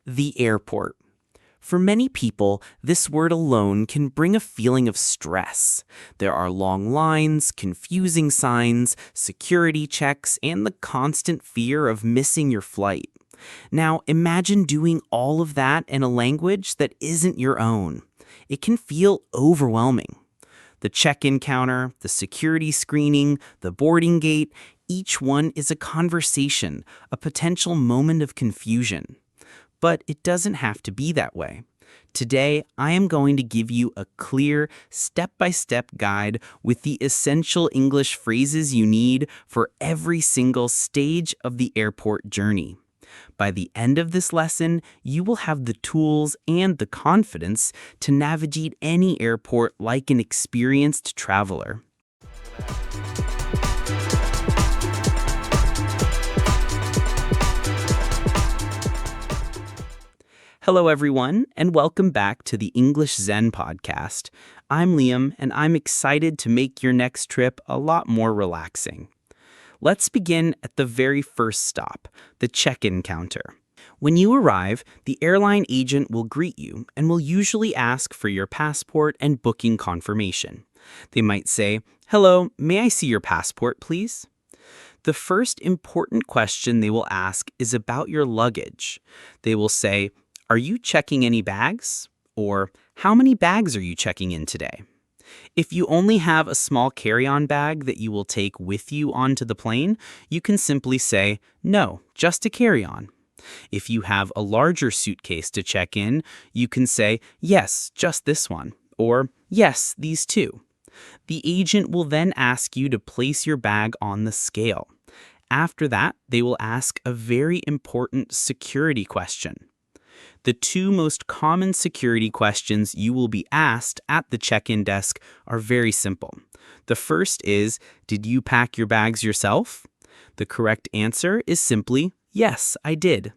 The airport. For many people, this word alone can bring a feeling of stress. There are long lines, confusing signs, security checks, and the constant fear of missing your flight. Now, imagine doing all of that in a language that isn't your own. It can feel overwhelming. The check-in counter, the security screening, the boarding gate, each one is a conversation, a potential moment of confusion. But it doesn't have to be that way. Today, I am going to give you a clear, step-by-step guide with the essential English phrases you need for every single stage of the airport journey. By the end of this lesson, you will have the tools and the confidence to navigate any airport like an experienced traveler. Hello, everyone, and welcome back to the English Zen Podcast. I'm Liam, and I'm excited to make your next trip a lot more relaxing. Let's begin at the very first stop, the check-in counter. When you arrive, the airline agent will greet you and will usually ask for your passport and booking confirmation. They might say, "Hello, may I see your passport, please?" The first important question they will ask is about your luggage. They will say, "Are you checking any bags?" Or, "How many bags are you checking in today?" If you only have a small carry-on bag that you will take with you onto the plane, you can simply say, "No, just a carry-on." If you have a larger suitcase to check in, you can say, "Yes, just this one," or "Yes, these two." The agent will then ask you to place your bag on the scale. After that, they will ask a very important security question. The two most common security questions you will be asked at the check-in desk are very simple. The first is, did you pack your bags yourself? The correct answer is simply, yes, I did.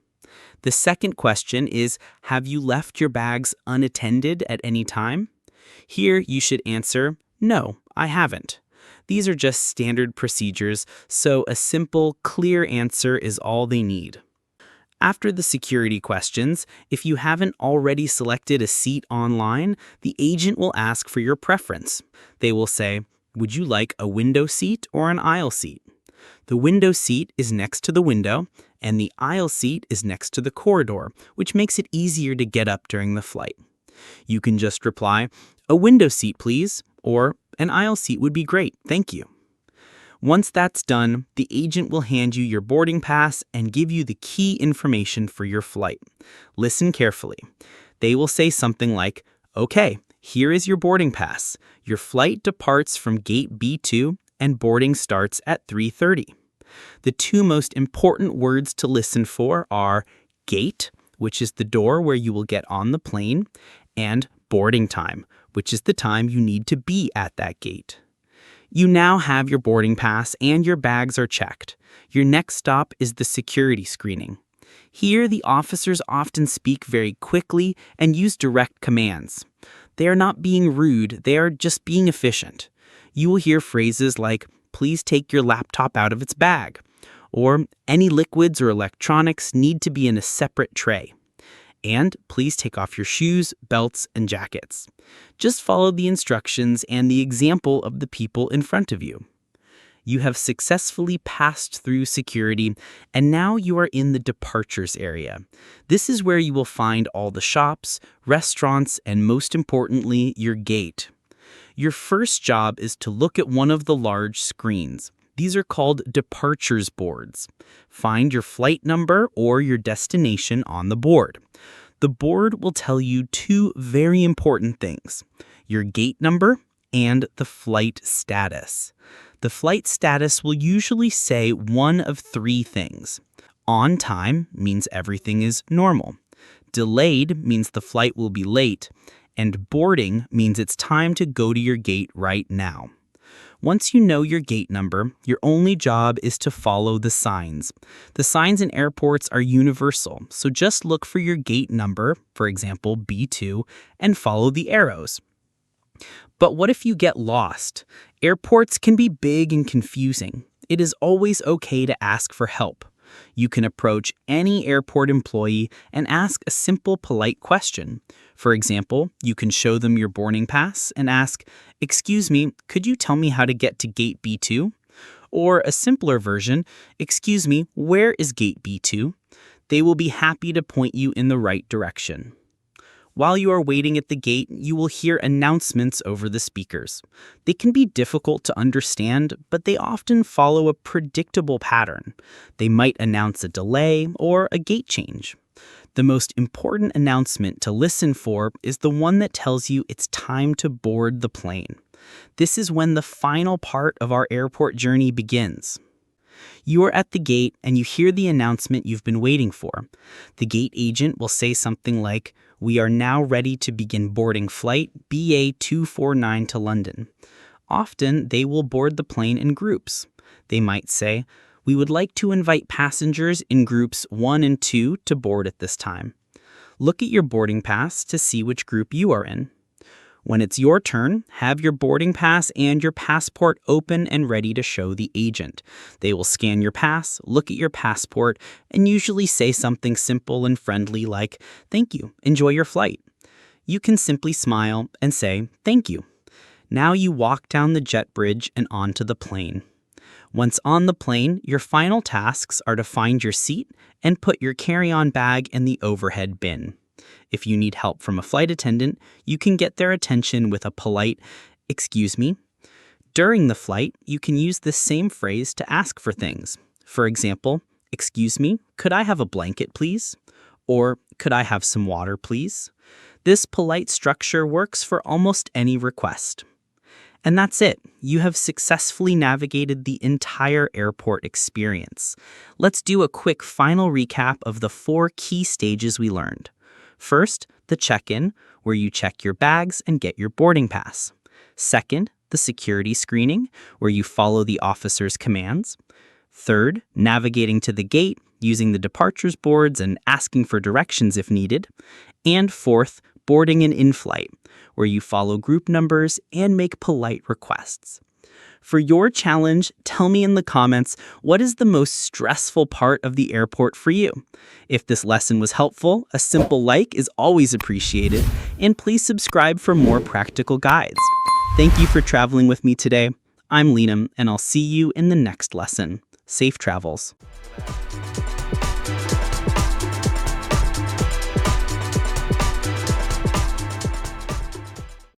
The second question is, have you left your bags unattended at any time? Here you should answer, no, I haven't. These are just standard procedures, so a simple, clear answer is all they need. After the security questions, if you haven't already selected a seat online, the agent will ask for your preference. They will say, would you like a window seat or an aisle seat? The window seat is next to the window, and the aisle seat is next to the corridor, which makes it easier to get up during the flight. You can just reply, "A window seat, please," or "An aisle seat would be great, thank you." Once that's done, the agent will hand you your boarding pass and give you the key information for your flight. Listen carefully. They will say something like, "Okay, here is your boarding pass. Your flight departs from gate B2 and boarding starts at 3:30. The two most important words to listen for are gate, which is the door where you will get on the plane, and boarding time, which is the time you need to be at that gate. You now have your boarding pass and your bags are checked. Your next stop is the security screening. Here, the officers often speak very quickly and use direct commands. They are not being rude, they are just being efficient. You will hear phrases like, "Please take your laptop out of its bag," or "Any liquids or electronics need to be in a separate tray," and "Please take off your shoes, belts, and jackets." Just follow the instructions and the example of the people in front of you. You have successfully passed through security, and now you are in the departures area. This is where you will find all the shops, restaurants, and most importantly, your gate. Your first job is to look at one of the large screens. These are called departures boards. Find your flight number or your destination on the board. The board will tell you two very important things: your gate number and the flight status. The flight status will usually say one of three things. On time means everything is normal. Delayed means the flight will be late. And boarding means it's time to go to your gate right now. Once you know your gate number, your only job is to follow the signs. The signs in airports are universal, so just look for your gate number, for example, B2, and follow the arrows. But what if you get lost? Airports can be big and confusing. It is always okay to ask for help. You can approach any airport employee and ask a simple, polite question. For example, you can show them your boarding pass and ask, "Excuse me, could you tell me how to get to gate B2?" Or a simpler version, "Excuse me, where is gate B2?" They will be happy to point you in the right direction. While you are waiting at the gate, you will hear announcements over the speakers. They can be difficult to understand, but they often follow a predictable pattern. They might announce a delay or a gate change. The most important announcement to listen for is the one that tells you it's time to board the plane. This is when the final part of our airport journey begins. You are at the gate and you hear the announcement you've been waiting for. The gate agent will say something like, "We are now ready to begin boarding flight BA249 to London." Often, they will board the plane in groups. They might say, "We would like to invite passengers in groups 1 and 2 to board at this time." Look at your boarding pass to see which group you are in. When it's your turn, have your boarding pass and your passport open and ready to show the agent. They will scan your pass, look at your passport, and usually say something simple and friendly like, "Thank you, enjoy your flight." You can simply smile and say, "Thank you." Now you walk down the jet bridge and onto the plane. Once on the plane, your final tasks are to find your seat and put your carry-on bag in the overhead bin. If you need help from a flight attendant, you can get their attention with a polite, "Excuse me." During the flight, you can use this same phrase to ask for things. For example, "Excuse me, could I have a blanket, please?" Or, "Could I have some water, please?" This polite structure works for almost any request. And that's it. You have successfully navigated the entire airport experience. Let's do a quick final recap of the 4 key stages we learned. First, the check-in, where you check your bags and get your boarding pass. Second, the security screening, where you follow the officer's commands. Third, navigating to the gate, using the departures boards and asking for directions if needed. And fourth, boarding and in-flight, where you follow group numbers and make polite requests. For your challenge, tell me in the comments, what is the most stressful part of the airport for you? If this lesson was helpful, a simple like is always appreciated, and please subscribe for more practical guides. Thank you for traveling with me today. I'm Liam, and I'll see you in the next lesson. Safe travels.